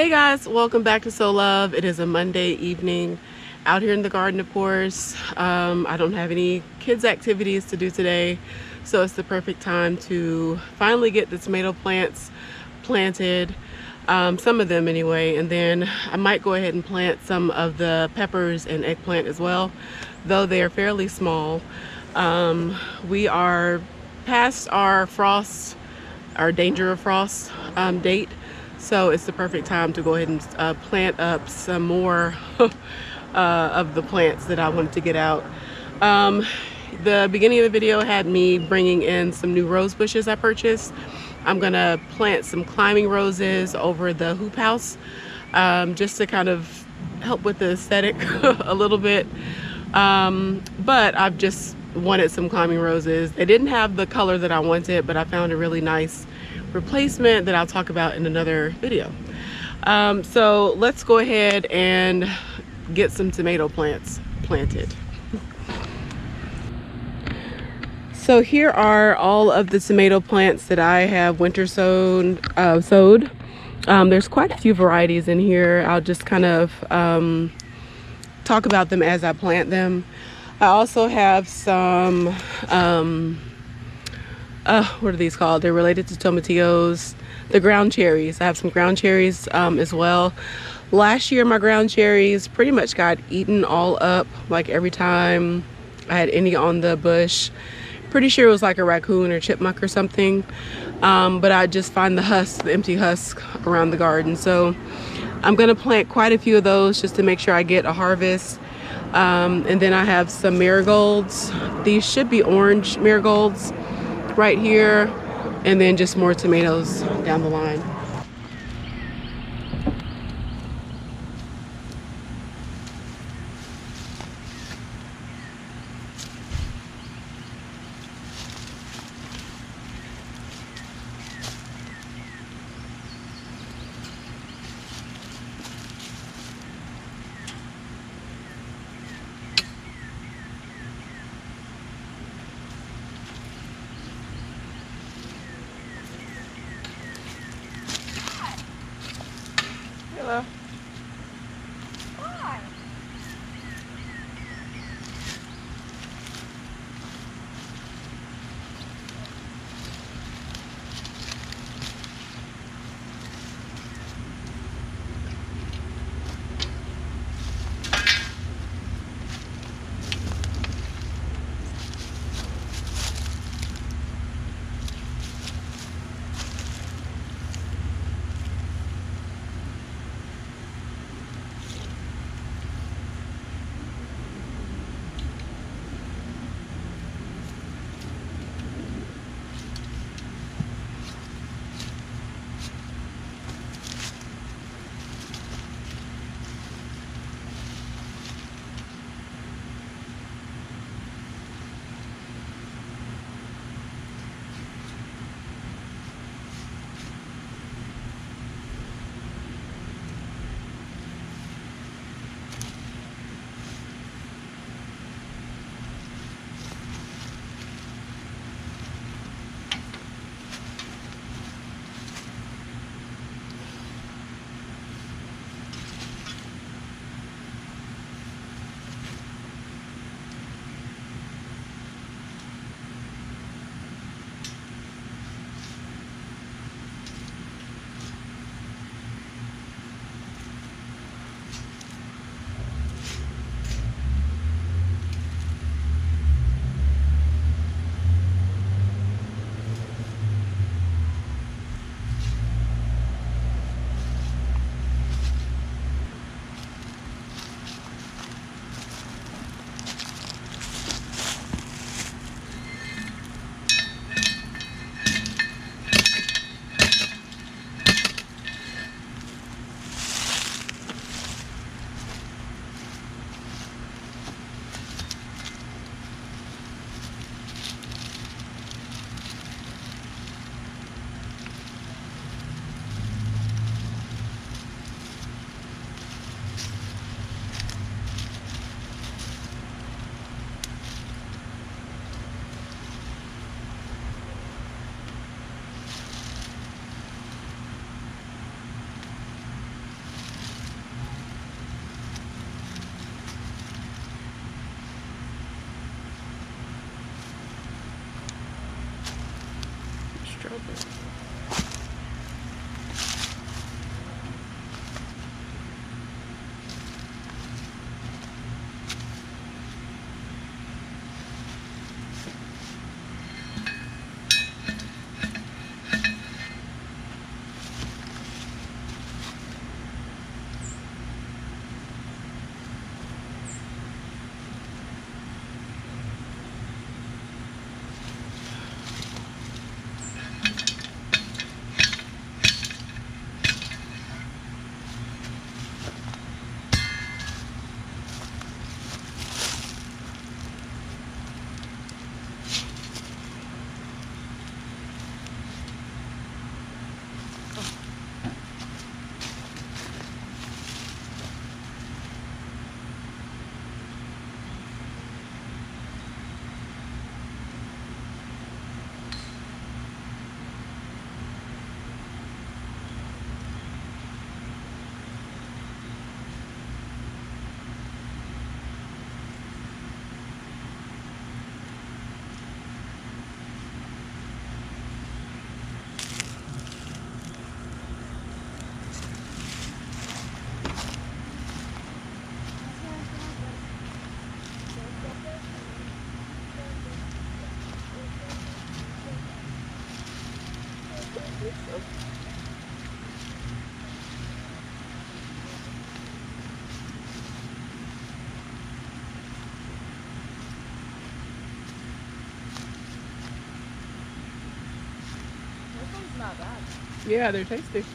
Hey guys, welcome back to So Love. It is a Monday evening out here in the garden, of course. I don't have any kids activities to do today, so it's the perfect time to finally get the tomato plants planted, some of them anyway, and then I might go ahead and plant some of the peppers and eggplant as well, though they are fairly small. We are past our frost, our danger of frost date. So it's the perfect time to go ahead and plant up some more of the plants that I wanted to get out. The beginning of the video had me bringing in some new rose bushes I purchased. I'm gonna plant some climbing roses over the hoop house, just to kind of help with the aesthetic a little bit. But I've just wanted some climbing roses. They didn't have the color that I wanted, but I found a really nice replacement that I'll talk about in another video. So let's go ahead and get some tomato plants planted. So here are all of the tomato plants that I have winter sowed. There's quite a few varieties in here. I'll just kind of talk about them as I plant them. I also have some what are these called? They're related to tomatillos. The ground cherries. I have some ground cherries as well. Last year my ground cherries pretty much got eaten all up, like every time I had any on the bush. Pretty sure it was like a raccoon or chipmunk or something, but I just find the husk, the empty husk around the garden. So I'm gonna plant quite a few of those just to make sure I get a harvest. And then I have some marigolds. These should be orange marigolds right here, and then just more tomatoes down the line. Hello. strawberry. Not bad. Yeah, they're tasty. Do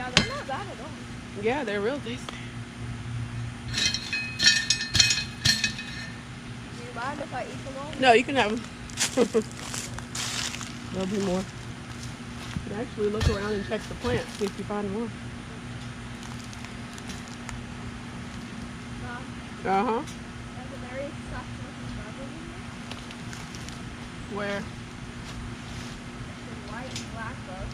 Yeah, they're not bad at all. Yeah, they're real tasty. Do you mind if I eat them all? No, you can have them. There'll be more. You can actually look around and check the plants, see if you find more. Mom, Uh-huh. there's a very soft looking bubble in here. Where? It's a white and black bug.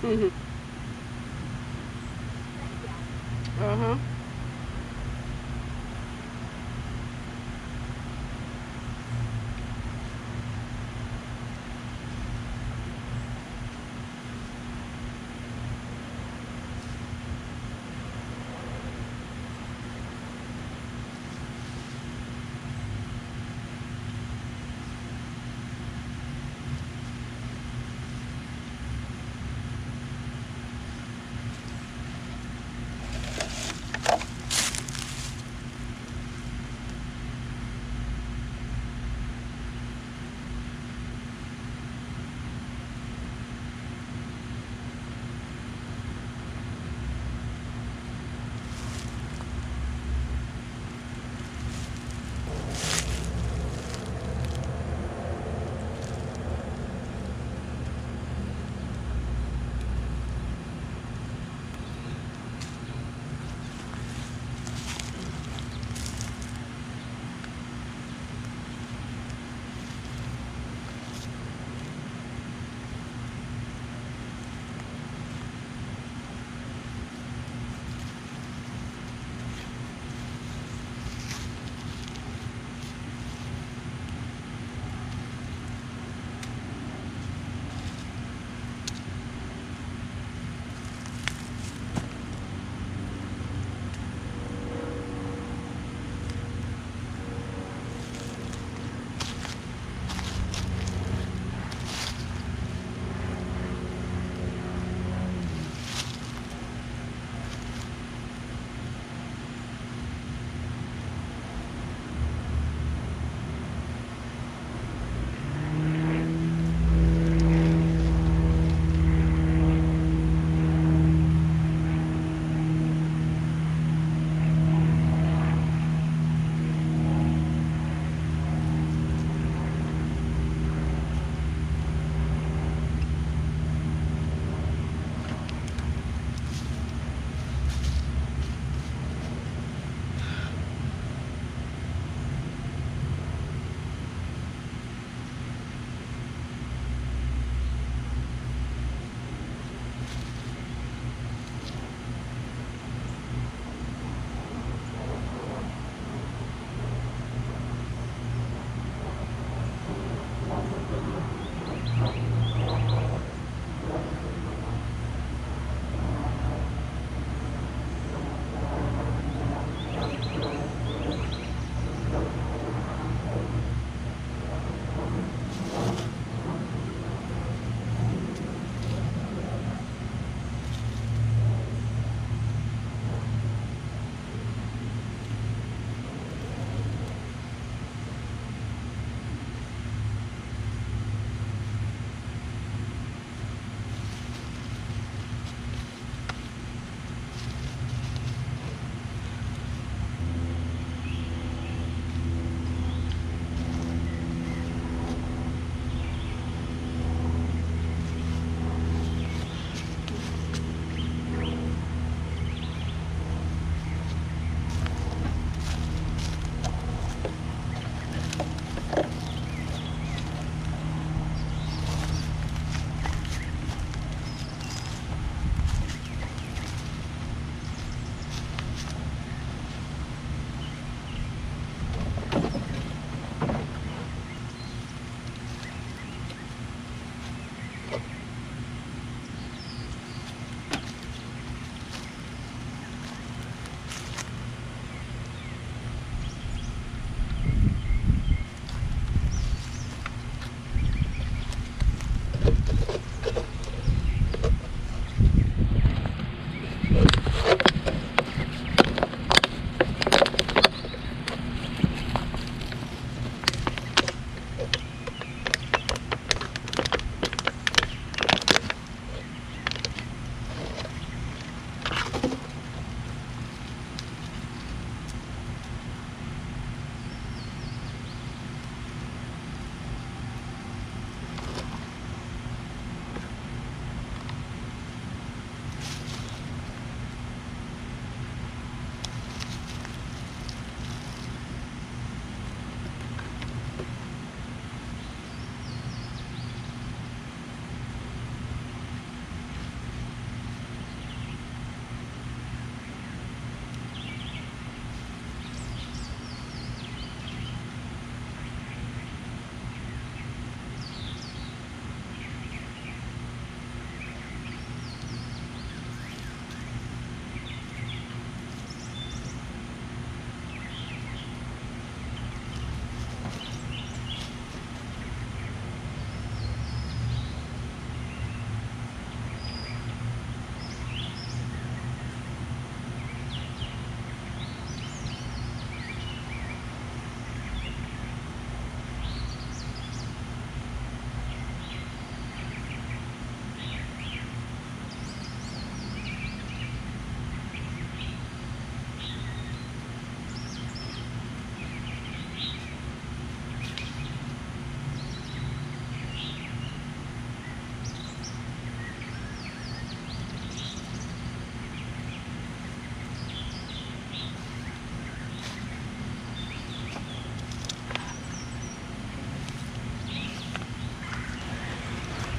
Mm-hmm. Uh-huh.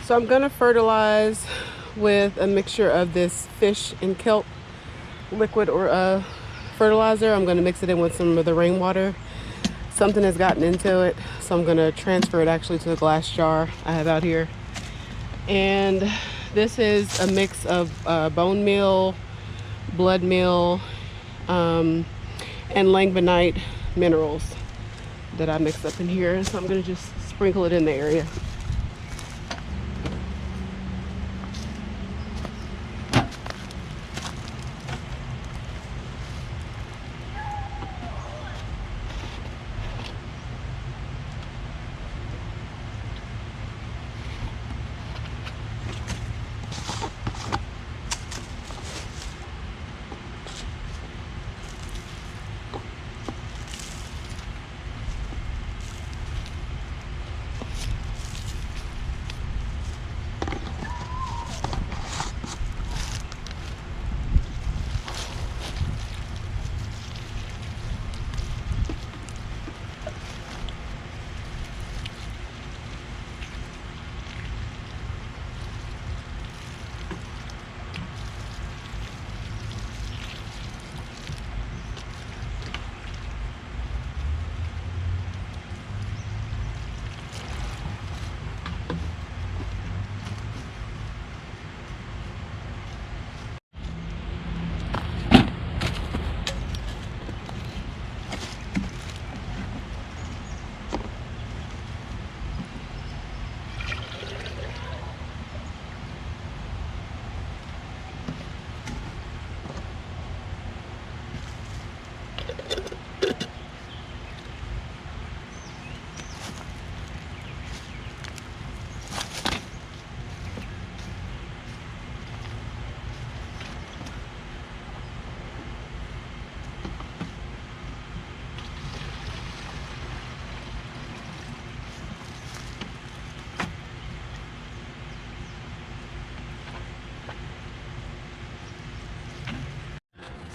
So I'm gonna fertilize with a mixture of this fish and kelp liquid or fertilizer. I'm gonna mix it in with some of the rainwater. Something has gotten into it, so I'm gonna transfer it actually to a glass jar I have out here. And this is a mix of bone meal, blood meal, and langbonite minerals that I mix up in here. So I'm gonna just sprinkle it in the area.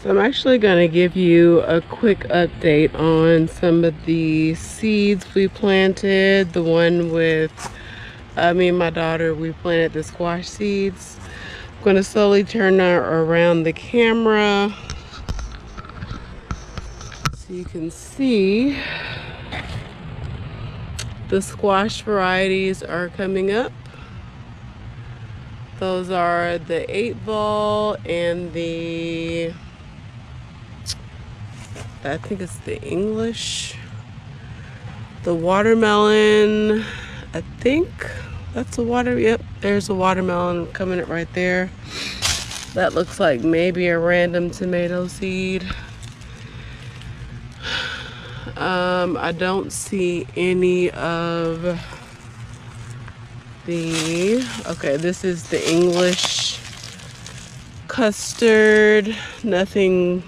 So I'm actually going to give you a quick update on some of the seeds we planted. The one with me and my daughter, we planted the squash seeds. I'm going to slowly turn her around the camera so you can see the squash varieties are coming up. Those are the 8-ball and the, I think it's the English, the watermelon. I think that's a yep, there's a watermelon coming up right there. That looks like maybe a random tomato seed. I don't see any of the, okay, this is the English custard. Nothing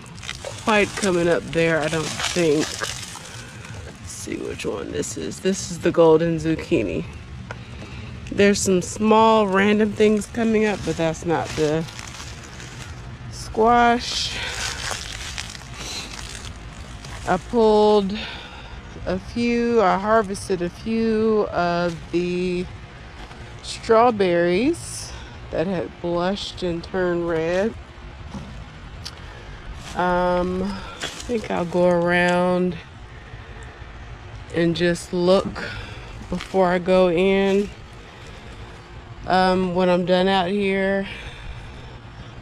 quite coming up there, I don't think. Let's see which one this is. This is the golden zucchini. There's some small random things coming up, but that's not the squash. I harvested a few of the strawberries that had blushed and turned red. I think I'll go around and just look before I go in when I'm done out here.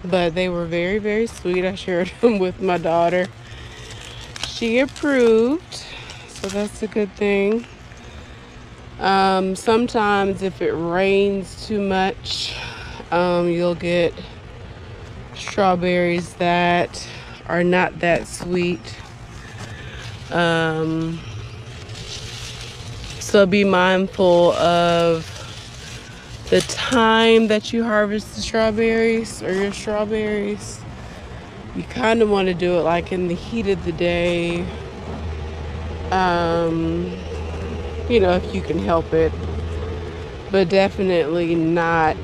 But they were very, very sweet. I shared them with my daughter. She approved, so that's a good thing. Sometimes if it rains too much, you'll get strawberries that are not that sweet. So be mindful of the time that you harvest the strawberries or your strawberries. You kind of want to do it like in the heat of the day. You know, if you can help it. But definitely not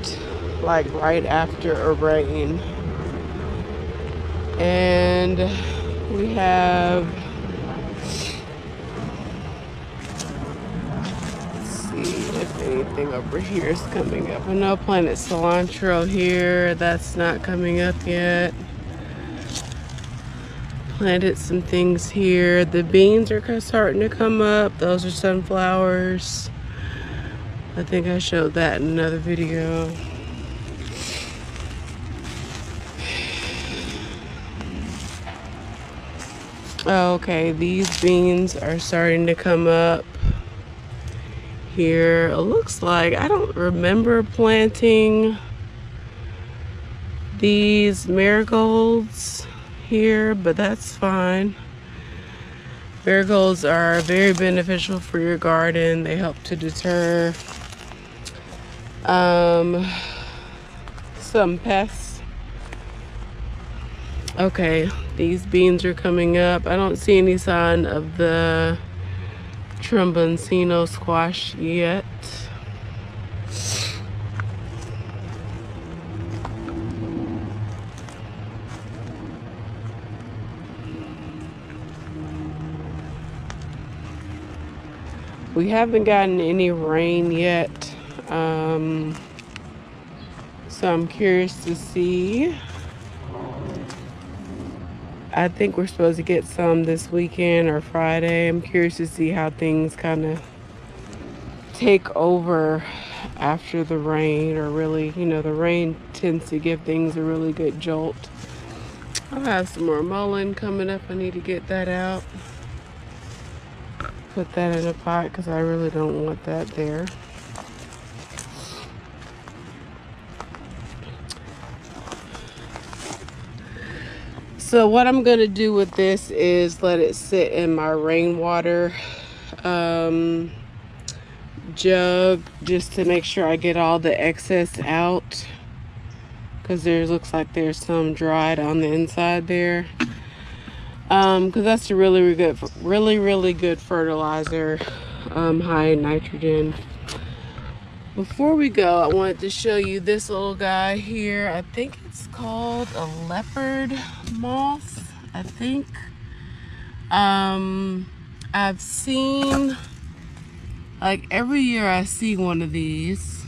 like right after a rain. And we have, let's see if anything anything over here is coming up. I know I planted cilantro here. That's not coming up yet. Planted some things here. The beans are starting to come up. Those are sunflowers. I think I showed that in another video. Okay, these beans are starting to come up here. It looks like I don't remember planting these marigolds here, but that's fine. Marigolds are very beneficial for your garden. They help to deter some pests. Okay, these beans are coming up. I don't see any sign of the Tromboncino squash yet. We haven't gotten any rain yet, so I'm curious to see. I think we're supposed to get some this weekend or Friday. I'm curious to see how things kind of take over after the rain, or really, you know, the rain tends to give things a really good jolt. I'll have some more mullein coming up. I need to get that out. Put that in a pot because I really don't want that there. So what I'm going to do with this is let it sit in my rainwater jug just to make sure I get all the excess out, because there looks like there's some dried on the inside there, because that's a really good fertilizer, high in nitrogen. Before we go, I wanted to show you this little guy here. I think it's called a leopard moth, I think. I've seen, like every year I see one of these.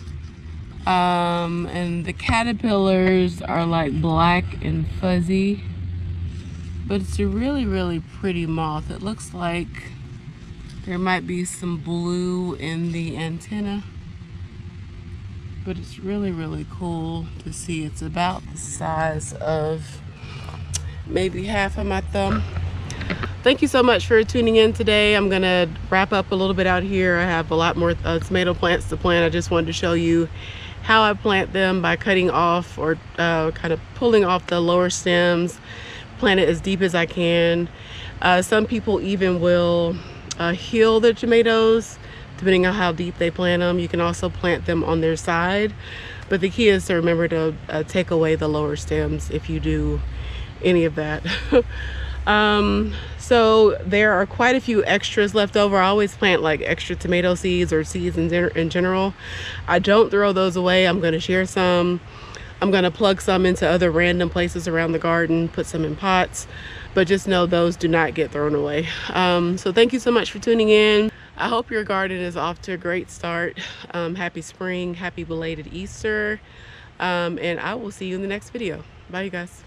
And the caterpillars are like black and fuzzy. But it's a really pretty moth. It looks like there might be some blue in the antenna. But it's really cool to see. It's about the size of maybe half of my thumb. Thank you so much for tuning in today. I'm gonna wrap up a little bit out here. I have a lot more tomato plants to plant. I just wanted to show you how I plant them by cutting off or kind of pulling off the lower stems, plant it as deep as I can. Some people even will heal their tomatoes depending on how deep they plant them. You can also plant them on their side, but the key is to remember to take away the lower stems if you do any of that. So there are quite a few extras left over. I always plant like extra tomato seeds or seeds in general. I don't throw those away. I'm going to share some. I'm going to plug some into other random places around the garden, put some in pots, but just know those do not get thrown away. So thank you so much for tuning in. I hope your garden is off to a great start. Happy spring, happy belated Easter, and I will see you in the next video. Bye, you guys.